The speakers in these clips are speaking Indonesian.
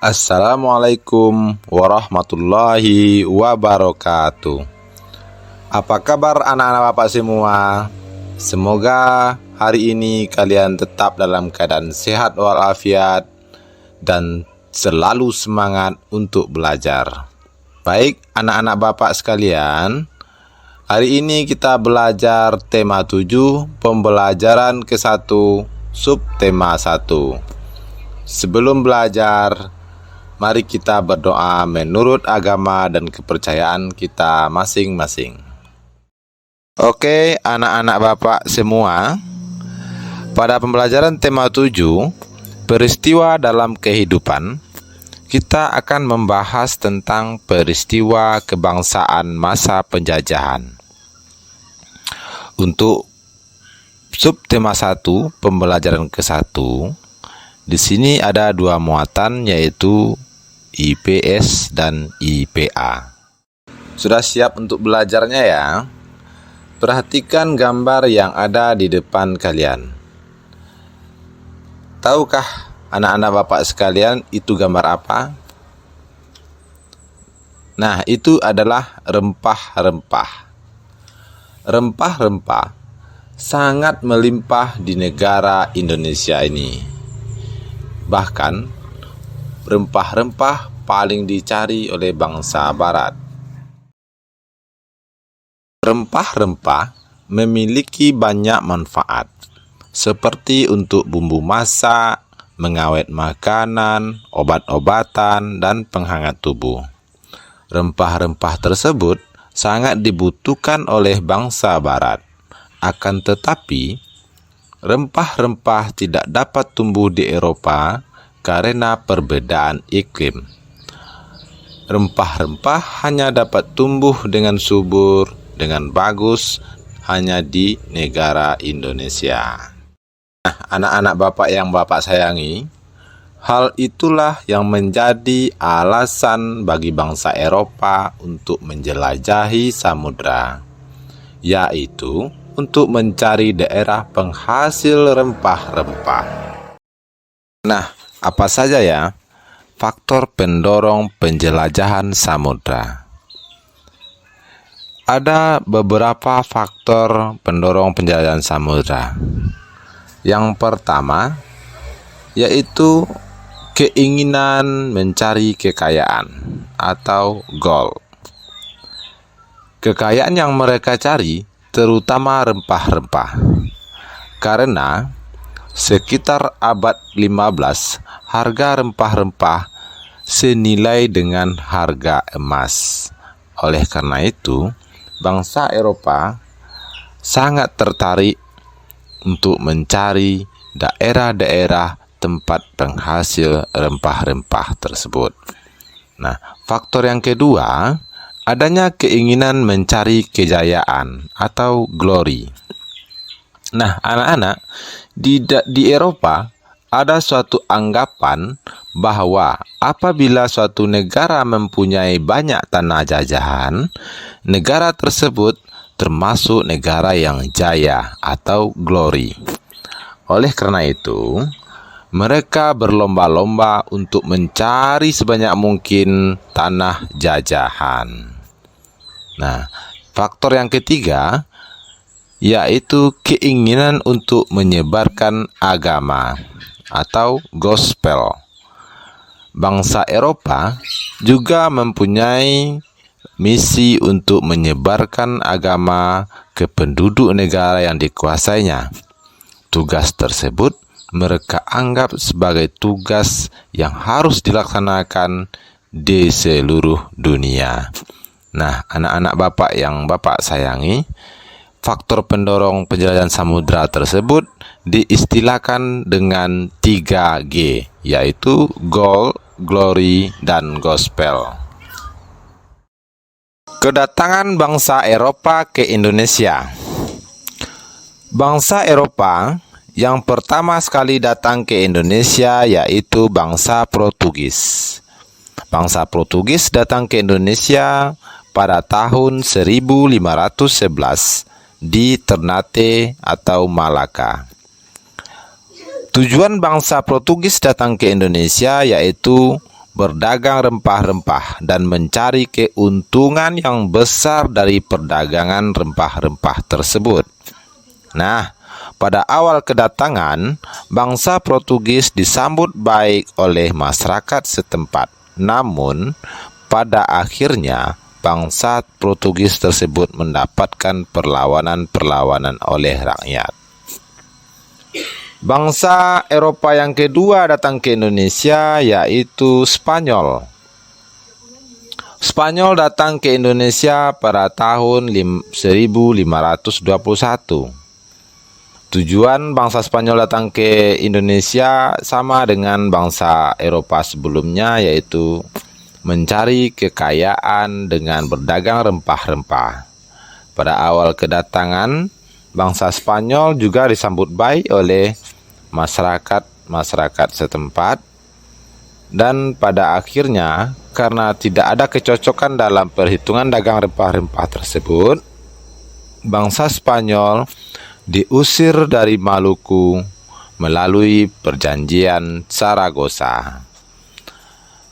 Assalamualaikum warahmatullahi wabarakatuh. Apa kabar anak-anak Bapak semua? Semoga hari ini kalian tetap dalam keadaan sehat walafiat dan selalu semangat untuk belajar. Baik anak-anak Bapak sekalian, hari ini kita belajar tema 7, pembelajaran ke-1, subtema 1. Sebelum belajar, mari kita berdoa menurut agama dan kepercayaan kita masing-masing. Oke, anak-anak Bapak semua, pada pembelajaran tema 7, peristiwa dalam kehidupan, kita akan membahas tentang peristiwa kebangsaan masa penjajahan. Untuk subtema 1, pembelajaran ke-1, di sini ada dua muatan, yaitu IPS dan IPA. Sudah siap untuk belajarnya ya? Perhatikan gambar yang ada di depan kalian. Tahukah anak-anak Bapak sekalian itu gambar apa? Nah, itu adalah rempah-rempah. Rempah-rempah sangat melimpah di negara Indonesia ini. Bahkan, rempah-rempah paling dicari oleh bangsa Barat. Rempah-rempah memiliki banyak manfaat, seperti untuk bumbu masak, mengawet makanan, obat-obatan, dan penghangat tubuh. Rempah-rempah tersebut sangat dibutuhkan oleh bangsa Barat. Akan tetapi, rempah-rempah tidak dapat tumbuh di Eropa karena perbedaan iklim. Rempah-rempah hanya dapat tumbuh dengan subur, dengan bagus, hanya di negara Indonesia. Nah, anak-anak Bapak yang Bapak sayangi, hal itulah yang menjadi alasan bagi bangsa Eropa untuk menjelajahi samudra, yaitu untuk mencari daerah penghasil rempah-rempah. Nah, apa saja ya faktor pendorong penjelajahan samudra? Ada beberapa faktor pendorong penjelajahan samudra. Yang pertama, yaitu keinginan mencari kekayaan atau goal. Kekayaan yang mereka cari terutama rempah-rempah. Karena sekitar abad 15, harga rempah-rempah senilai dengan harga emas. Oleh karena itu, bangsa Eropa sangat tertarik untuk mencari daerah-daerah tempat penghasil rempah-rempah tersebut. Nah, faktor yang kedua, adanya keinginan mencari kejayaan atau glory. Nah, anak-anak, di Eropa ada suatu anggapan bahwa apabila suatu negara mempunyai banyak tanah jajahan, negara tersebut termasuk negara yang jaya atau glory. Oleh karena itu, mereka berlomba-lomba untuk mencari sebanyak mungkin tanah jajahan. Nah, faktor yang ketiga, yaitu keinginan untuk menyebarkan agama atau gospel. Bangsa Eropa juga mempunyai misi untuk menyebarkan agama ke penduduk negara yang dikuasainya. Tugas tersebut mereka anggap sebagai tugas yang harus dilaksanakan di seluruh dunia. Nah, anak-anak Bapak yang Bapak sayangi, faktor pendorong penjelajahan samudra tersebut diistilahkan dengan 3G, yaitu goal, glory, dan gospel. Kedatangan bangsa Eropa ke Indonesia. Bangsa Eropa yang pertama sekali datang ke Indonesia yaitu bangsa Portugis. Bangsa Portugis datang ke Indonesia pada tahun 1511 di Ternate atau Malaka. Tujuan bangsa Portugis datang ke Indonesia yaitu berdagang rempah-rempah dan mencari keuntungan yang besar dari perdagangan rempah-rempah tersebut. Nah, pada awal kedatangan, bangsa Portugis disambut baik oleh masyarakat setempat. Namun, pada akhirnya, bangsa Portugis tersebut mendapatkan perlawanan-perlawanan oleh rakyat. Bangsa Eropa yang kedua datang ke Indonesia yaitu Spanyol. Spanyol datang ke Indonesia pada tahun 1521. Tujuan bangsa Spanyol datang ke Indonesia sama dengan bangsa Eropa sebelumnya, yaitu mencari kekayaan dengan berdagang rempah-rempah. Pada awal kedatangan, bangsa Spanyol juga disambut baik oleh masyarakat setempat, dan pada akhirnya karena tidak ada kecocokan dalam perhitungan dagang rempah-rempah tersebut, bangsa Spanyol diusir dari Maluku melalui perjanjian Zaragoza.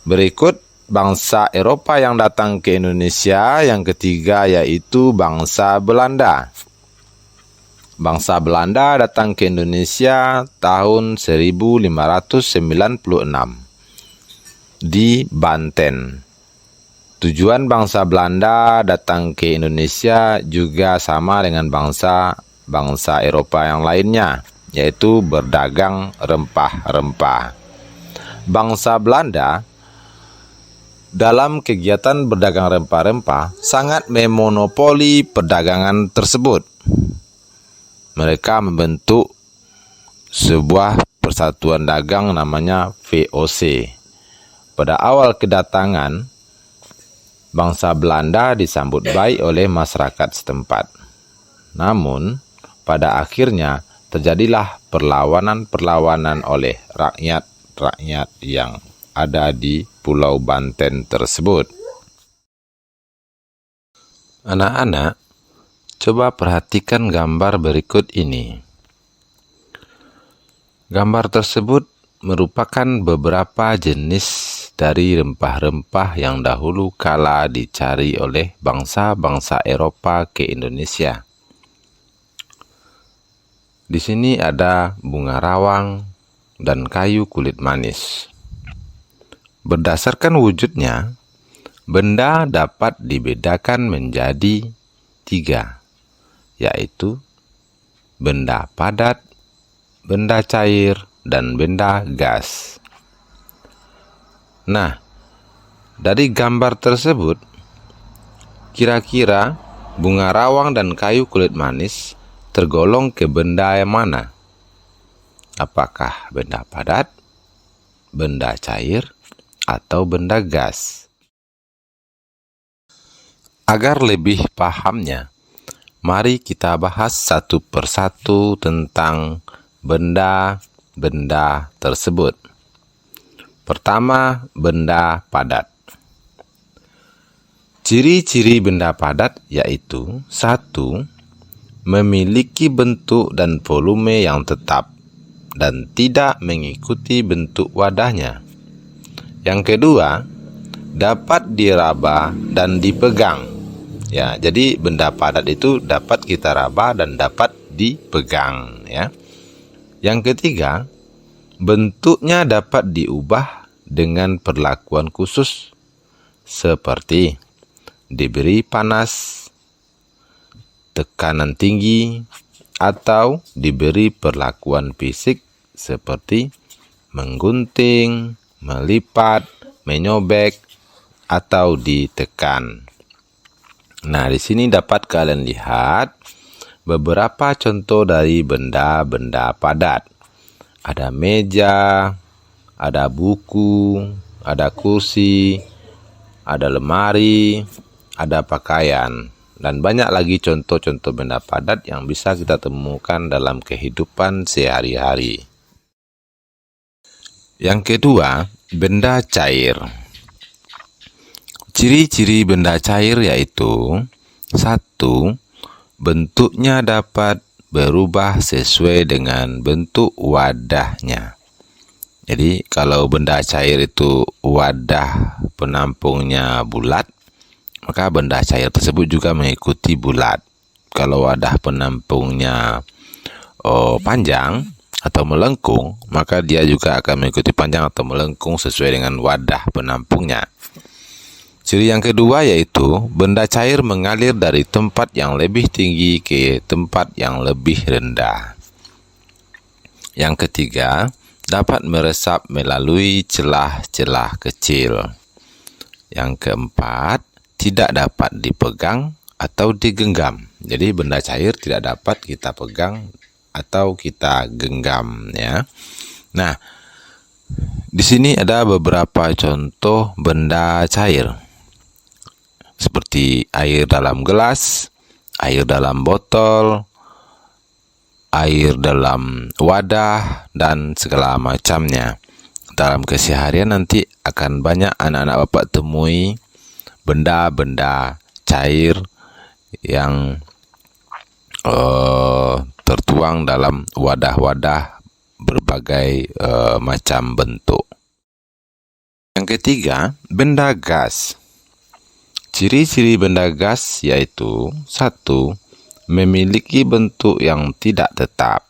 Berikut bangsa Eropa yang datang ke Indonesia yang ketiga yaitu bangsa Belanda. Bangsa Belanda datang ke Indonesia tahun 1596 di Banten. Tujuan bangsa Belanda datang ke Indonesia juga sama dengan bangsa Eropa yang lainnya, yaitu berdagang rempah-rempah. Bangsa Belanda dalam kegiatan berdagang rempah-rempah sangat memonopoli perdagangan tersebut. Mereka membentuk sebuah persatuan dagang namanya VOC. Pada awal kedatangan, bangsa Belanda disambut baik oleh masyarakat setempat. Namun, pada akhirnya terjadilah perlawanan-perlawanan oleh rakyat yang ada di Pulau Banten tersebut. Anak-anak, coba perhatikan gambar berikut ini. Gambar tersebut merupakan beberapa jenis dari rempah-rempah yang dahulu kala dicari oleh bangsa-bangsa Eropa ke Indonesia. Di sini ada bunga rawang dan kayu kulit manis. Berdasarkan wujudnya, benda dapat dibedakan menjadi 3, yaitu benda padat, benda cair, dan benda gas. Nah, dari gambar tersebut, kira-kira bunga rawang dan kayu kulit manis tergolong ke benda yang mana? Apakah benda padat, benda cair, atau benda gas? Agar lebih pahamnya, mari kita bahas satu persatu tentang benda-benda tersebut. Pertama, benda padat. Ciri-ciri benda padat yaitu 1. Memiliki bentuk dan volume yang tetap dan tidak mengikuti bentuk wadahnya. Yang kedua, dapat diraba dan dipegang. Ya, jadi benda padat itu dapat kita raba dan dapat dipegang, ya. Yang ketiga, bentuknya dapat diubah dengan perlakuan khusus seperti diberi panas, tekanan tinggi, atau diberi perlakuan fisik seperti menggunting, melipat, menyobek, atau ditekan. Nah, di sini dapat kalian lihat beberapa contoh dari benda-benda padat. Ada meja, ada buku, ada kursi, ada lemari, ada pakaian, dan banyak lagi contoh-contoh benda padat yang bisa kita temukan dalam kehidupan sehari-hari. Yang kedua, benda cair. Ciri-ciri benda cair yaitu 1. Bentuknya dapat berubah sesuai dengan bentuk wadahnya. Jadi kalau benda cair itu wadah penampungnya bulat, maka benda cair tersebut juga mengikuti bulat. Kalau wadah penampungnya panjang atau melengkung, maka dia juga akan mengikuti panjang atau melengkung sesuai dengan wadah penampungnya. Ciri yang kedua yaitu benda cair mengalir dari tempat yang lebih tinggi ke tempat yang lebih rendah. Yang ketiga, dapat meresap melalui celah-celah kecil. Yang keempat, tidak dapat dipegang atau digenggam. Jadi benda cair tidak dapat kita pegang atau kita genggam, ya. Nah, di sini ada beberapa contoh benda cair, seperti air dalam gelas, air dalam botol, air dalam wadah, dan segala macamnya. Dalam keseharian nanti akan banyak anak-anak Bapak temui benda-benda cair yang tertuang dalam wadah-wadah berbagai macam bentuk. Yang ketiga, benda gas. Ciri-ciri benda gas yaitu: 1. Memiliki bentuk yang tidak tetap.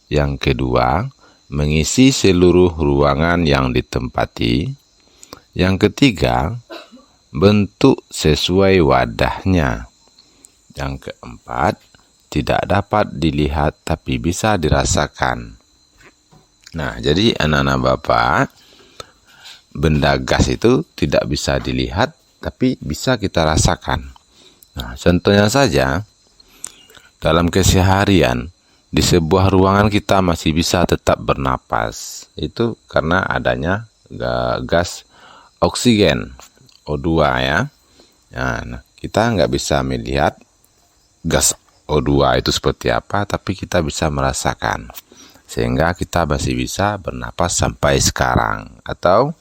Yang kedua, mengisi seluruh ruangan yang ditempati. Yang ketiga, bentuk sesuai wadahnya. Yang keempat, tidak dapat dilihat tapi bisa dirasakan. Nah, jadi anak-anak Bapak, benda gas itu tidak bisa dilihat tapi bisa kita rasakan. Nah, contohnya saja, dalam keseharian, di sebuah ruangan kita masih bisa tetap bernapas. Itu karena adanya gas oksigen, O2, ya. Nah, kita nggak bisa melihat gas O2 itu seperti apa, tapi kita bisa merasakan. Sehingga kita masih bisa bernapas sampai sekarang. Atau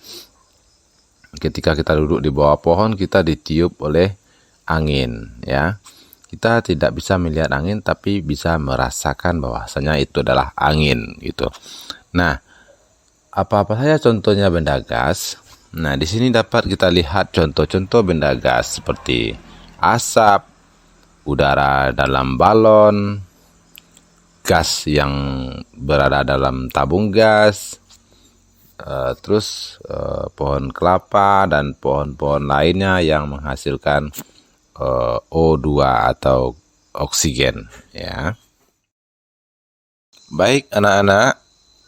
ketika kita duduk di bawah pohon, kita ditiup oleh angin, ya. Kita tidak bisa melihat angin, tapi bisa merasakan bahwasanya itu adalah angin, gitu. Nah, apa-apa saja contohnya benda gas. Nah, di sini dapat kita lihat contoh-contoh benda gas seperti asap, udara dalam balon, gas yang berada dalam tabung gas, terus pohon kelapa dan pohon-pohon lainnya yang menghasilkan O2 atau oksigen, ya. Baik anak-anak,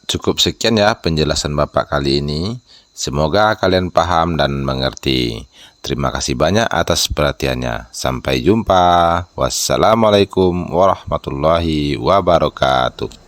cukup sekian ya penjelasan Bapak kali ini. Semoga kalian paham dan mengerti. Terima kasih banyak atas perhatiannya. Sampai jumpa. Wassalamualaikum warahmatullahi wabarakatuh.